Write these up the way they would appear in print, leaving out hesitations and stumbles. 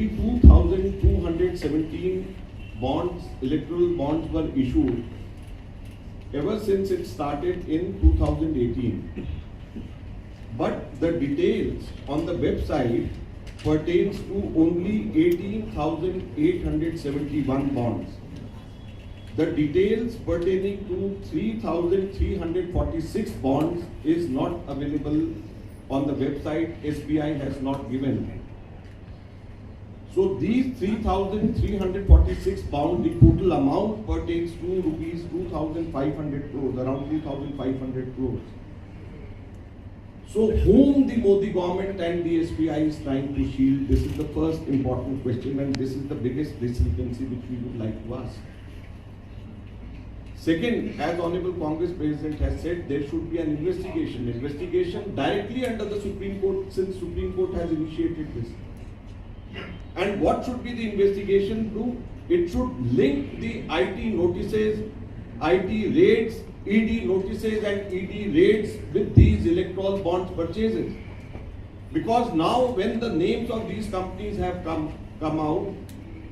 only 2,217 bonds, electoral bonds were issued ever since it started in 2018. But the details on the website pertains to only 18,871 bonds. The details pertaining to 3,346 bonds is not available on the website. SBI has not given. So these 3,346 bonds, the total amount pertains to rupees 2,500 crores, around 2,500 crores. So whom the Modi government and the SBI is trying to shield? This is the first important question, and this is the biggest discrepancy which we would like to ask. Second, as Honorable Congress President has said, there should be an investigation directly under the Supreme Court, since Supreme Court has initiated this. And what should be the investigation do? It should link the IT notices, IT raids, ED notices and ED raids with these electoral bonds purchases. Because now when the names of these companies have come out,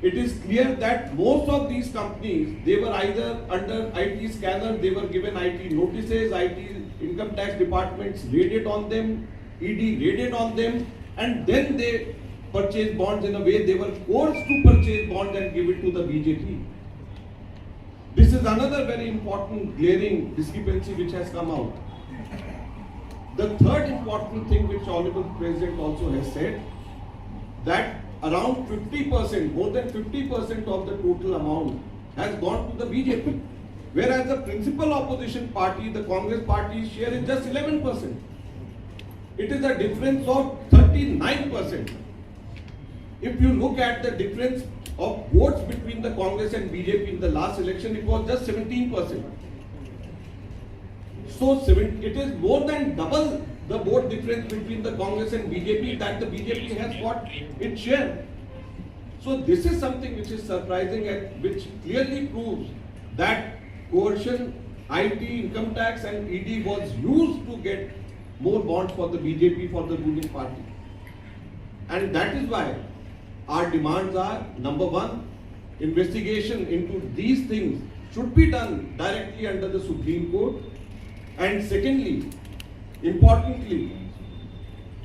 it is clear that most of these companies, they were either under IT scanner, they were given IT notices, IT income tax departments raided on them, ED raided on them, and then they purchased bonds in a way they were forced to purchase bonds and give it to the BJP. This is another very important glaring discrepancy which has come out. The third important thing which Honorable President also has said, that around 50%, more than 50% of the total amount has gone to the BJP. Whereas the principal opposition party, the Congress party's share is just 11%. It is a difference of 39%. If you look at the difference of votes between the Congress and BJP in the last election, it was just 17%. So it is more than double the vote difference between the Congress and BJP that the BJP has got its share. So this is something which is surprising and which clearly proves that coercion, IT, income tax and ED was used to get more bonds for the BJP, for the ruling party. And that is why our demands are, number one, investigation into these things should be done directly under the Supreme Court. And secondly, importantly,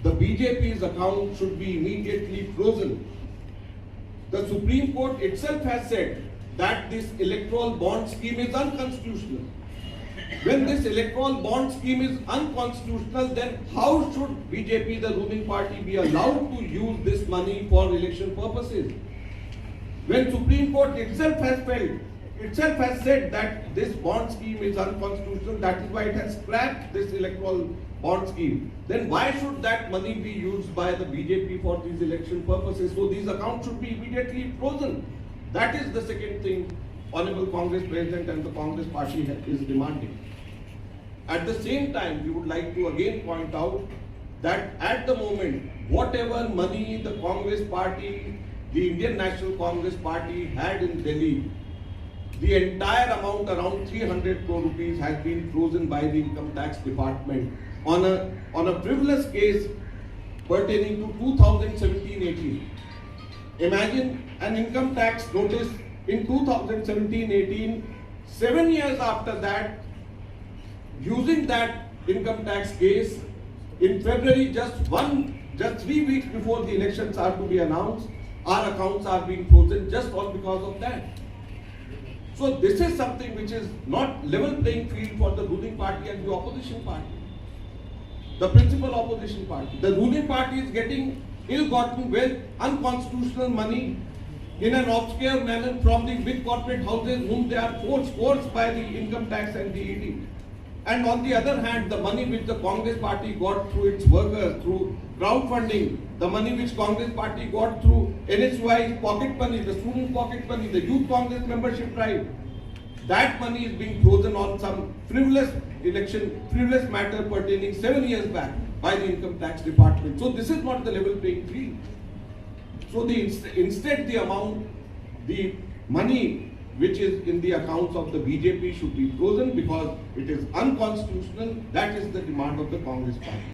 the BJP's account should be immediately frozen. The Supreme Court itself has said that this electoral bond scheme is unconstitutional. When this electoral bond scheme is unconstitutional, then how should BJP, the ruling party, be allowed to use this money for election purposes? When Supreme Court itself has said that this bond scheme is unconstitutional, that is why it has scrapped this electoral bond scheme, then why should that money be used by the BJP for these election purposes? So these accounts should be immediately frozen. That is the second thing Honorable Congress President and the Congress party is demanding. At the same time, we would like to again point out that at the moment, whatever money the Congress party, the Indian National Congress Party had in Delhi, the entire amount, around 300 crore rupees, has been frozen by the Income Tax Department on a frivolous case pertaining to 2017-18. Imagine an income tax notice in 2017-18, 7 years after that, using that income tax case, in February, just 3 weeks before the elections are to be announced, our accounts are being frozen just all because of that. So this is something which is not level playing field for the ruling party and the opposition party. The principal opposition party. The ruling party is getting ill-gotten wealth, unconstitutional money in an obscure manner from the big corporate houses whom they are forced by the income tax and the ED. And on the other hand, the money which the Congress party got through its workers, through crowdfunding, the money which Congress party got through NSUI's pocket money, the student pocket money, the youth Congress membership drive, that money is being frozen on some frivolous matter pertaining 7 years back by the income tax department. So this is not the level playing field. So instead the money which is in the accounts of the BJP should be frozen because it is unconstitutional. That is the demand of the Congress party.